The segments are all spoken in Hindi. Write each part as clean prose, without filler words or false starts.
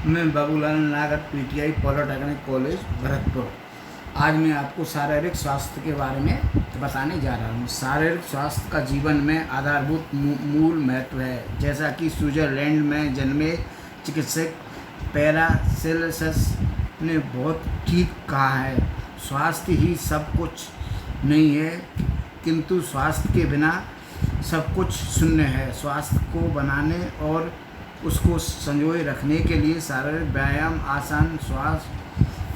मैं Babulal Nagar PTI polytechnic college Bharatpur. आज मैं आपको शारीरिक स्वास्थ्य के बारे में बताने जा रहा हूँ। शारीरिक स्वास्थ्य का जीवन में आधारभूत मूल महत्व है। जैसा कि स्विट्जरलैंड में जन्मे चिकित्सक पैरासेल्सस ने बहुत ठीक कहा है, स्वास्थ्य ही सब कुछ नहीं है, किंतु स्वास्थ्य के बिना सब कुछ शून्य है। स्वास्थ्य को बनाने और उसको संजोए रखने के लिए शारीरिक व्यायाम, आसन,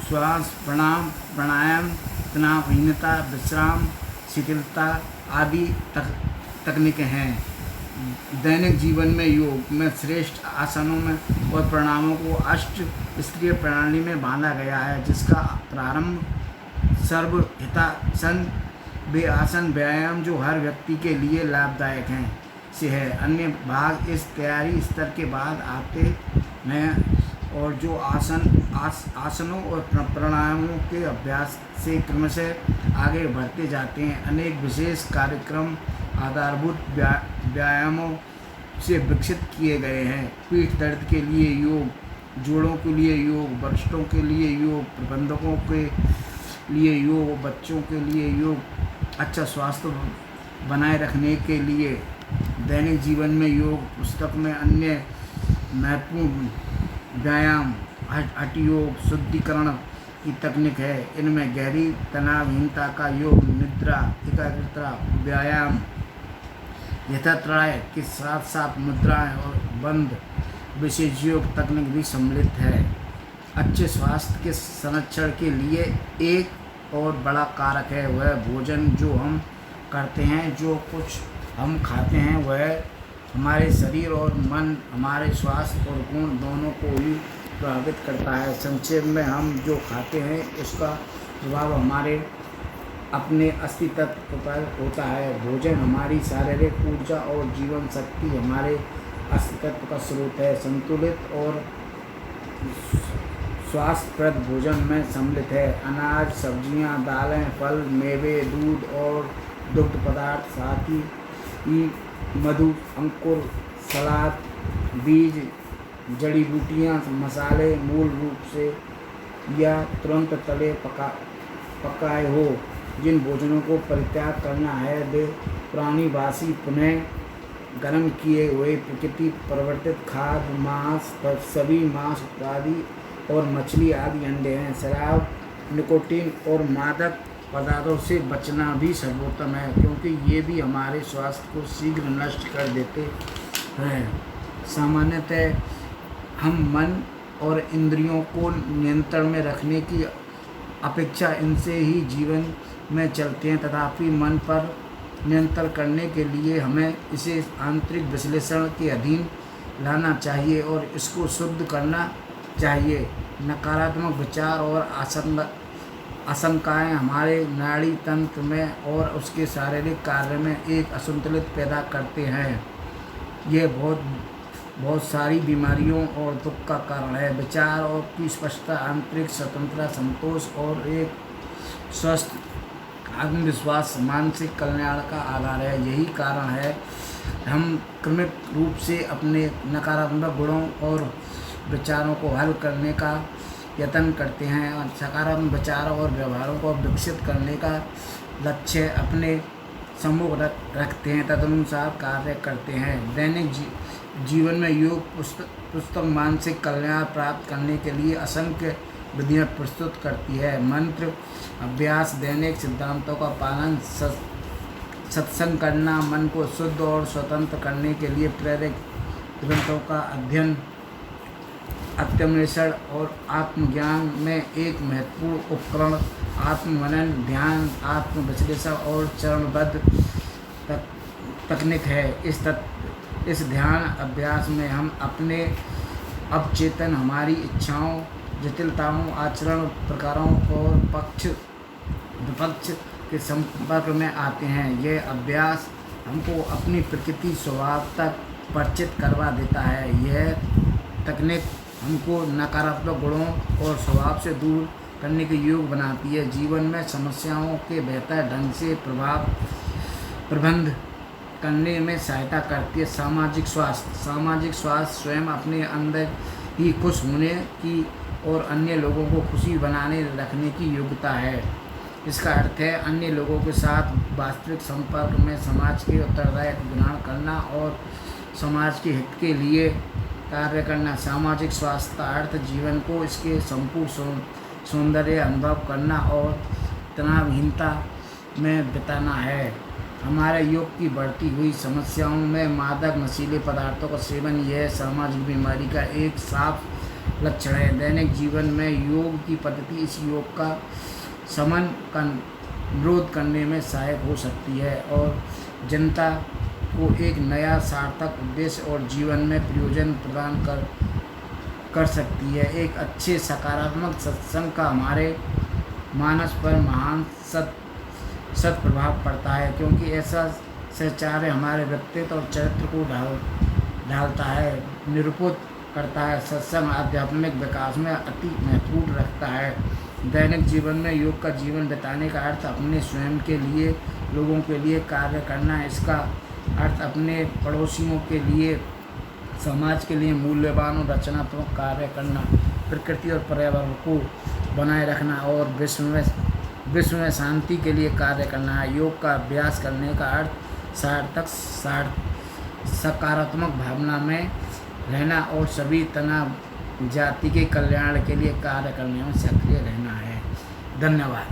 श्वास प्राणायाम, तनावहीनता, विश्राम, शिथिलता आदि तकनीकें हैं। दैनिक जीवन में योग में श्रेष्ठ आसनों में और प्राणायामों को अष्ट स्तरीय प्रणाली में बांधा गया है, जिसका प्रारंभ सर्वहितासन वे आसन व्यायाम जो हर व्यक्ति के लिए लाभदायक हैं से है। अन्य भाग इस तैयारी स्तर के बाद आते हैं और जो आसनों और प्राणायामों के अभ्यास से क्रमशः आगे बढ़ते जाते हैं। अनेक विशेष कार्यक्रम आधारभूत व्यायामों से विकसित किए गए हैं। पीठ दर्द के लिए योग, जोड़ों के लिए योग, वरिष्ठों के लिए योग, प्रबंधकों के लिए योग, बच्चों के लिए योग, अच्छा स्वास्थ्य बनाए रखने के लिए दैनिक जीवन में योग। पुस्तक में अन्य महत्वपूर्ण व्यायाम हठ योग, शुद्धिकरण की तकनीक है। इनमें गहरी तनावहीनता का योग, निद्रा, एकाग्रता व्यायाम, यथात्रय के साथ साथ मुद्राएं और बंद विशेष योग तकनीक भी सम्मिलित है। अच्छे स्वास्थ्य के संरक्षण के लिए एक और बड़ा कारक है वह भोजन जो हम करते हैं। जो कुछ हम खाते हैं वह हमारे शरीर और मन, हमारे स्वास्थ्य और गुण दोनों को ही प्रभावित करता है। संक्षेप में हम जो खाते हैं उसका प्रभाव हमारे अपने अस्तित्व पर होता है। भोजन हमारी शारीरिक ऊर्जा और जीवन शक्ति हमारे अस्तित्व का स्रोत है। संतुलित और स्वास्थ्यप्रद भोजन में सम्मिलित है अनाज, सब्जियां, दालें, फल, मेवे, दूध और दुग्ध पदार्थ, साथ ही मधु, अंकुर, सलाद, बीज, जड़ी बूटियां, मसाले मूल रूप से या तुरंत तले पकाए हो। जिन भोजनों को परित्याग करना है वे पुरानी बासी, पुनः गर्म किए हुए, प्रकृति परिवर्तित खाद्य, मांस, सभी मांस इत्यादि और मछली आदि अंडे हैं। शराब, निकोटीन और मादक पदार्थों से बचना भी सर्वोत्तम है, क्योंकि ये भी हमारे स्वास्थ्य को शीघ्र नष्ट कर देते हैं। सामान्यतः हम मन और इंद्रियों को नियंत्रण में रखने की अपेक्षा इनसे ही जीवन में चलते हैं। तथापि मन पर नियंत्रण करने के लिए हमें इसे आंतरिक विश्लेषण के अधीन लाना चाहिए और इसको शुद्ध करना चाहिए। नकारात्मक विचार और आशंकाएं हमारे नाड़ी तंत्र में और उसके शारीरिक कार्य में एक असंतुलित पैदा करते हैं। ये बहुत सारी बीमारियों और दुख का कारण है। विचार और की स्पष्टता, आंतरिक स्वतंत्रता, संतोष और एक स्वस्थ आत्मविश्वास मानसिक कल्याण का आधार है। यही कारण है हम क्रमिक रूप से अपने नकारात्मक गुणों और विचारों को हल करने का यत्न करते हैं और सकारात्मक विचारों और व्यवहारों को विकसित करने का लक्ष्य अपने सम्मुख रखते हैं, तदनुसार कार्य करते हैं। दैनिक जीवन में योग पुस्तक मानसिक कल्याण प्राप्त करने के लिए असंख्य विधियाँ प्रस्तुत करती है। मंत्र अभ्यास, दैनिक सिद्धांतों का पालन, सत्संग करना, मन को शुद्ध और स्वतंत्र करने के लिए प्रेरक ग्रंथों का अध्ययन, आत्मन्वेषण और आत्मज्ञान में एक महत्वपूर्ण उपकरण, आत्ममनन, ध्यान, आत्मविश्लेषण और चरणबद्ध तकनीक है। इस ध्यान अभ्यास में हम अपने अवचेतन, हमारी इच्छाओं, जटिलताओं, आचरण प्रकारों और पक्ष विपक्ष के संपर्क में आते हैं। यह अभ्यास हमको अपनी प्रकृति स्वभाव तक परिचित करवा देता है। यह तकनीक हमको नकारात्मक गुणों और स्वभाव से दूर करने के योग्य बनाती है। जीवन में समस्याओं के बेहतर ढंग से प्रबंध करने में सहायता करती है। सामाजिक स्वास्थ्य स्वयं अपने अंदर ही खुश होने की और अन्य लोगों को खुशी बनाने रखने की योग्यता है। इसका अर्थ है अन्य लोगों के साथ वास्तविक संपर्क में समाज के उत्तरदायित्व ग्रहण करना और समाज के हित के लिए कार्य करना। सामाजिक स्वास्थ्य का अर्थ जीवन को इसके संपूर्ण सौंदर्य अनुभव करना और तनावहीनता में बिताना है। हमारे युग की बढ़ती हुई समस्याओं में मादक नशीले पदार्थों का सेवन यह सामाजिक बीमारी का एक साफ लक्षण है। दैनिक जीवन में योग की पद्धति इस योग का समन का विरोध करने में सहायक हो सकती है और जनता को एक नया सार्थक उद्देश्य और जीवन में प्रयोजन प्रदान कर सकती है। एक अच्छे सकारात्मक सत्संग का हमारे मानस पर महान सत प्रभाव पड़ता है, क्योंकि ऐसा सहचार्य हमारे व्यक्तित्व और चरित्र को ढालता है, निरूपित करता है। सत्संग आध्यात्मिक विकास में अति महत्वपूर्ण रखता है। दैनिक जीवन में योग का जीवन बिताने का अर्थ अपने स्वयं के लिए, लोगों के लिए कार्य करना है। इसका अर्थ अपने पड़ोसियों के लिए, समाज के लिए मूल्यवान और रचनात्मक कार्य करना, प्रकृति और पर्यावरण को बनाए रखना और विश्व में शांति के लिए कार्य करना है। योग का अभ्यास करने का अर्थ सकारात्मक भावना में रहना और सभी तनाव जाति के कल्याण के लिए कार्य करने में सक्रिय रहना है। धन्यवाद।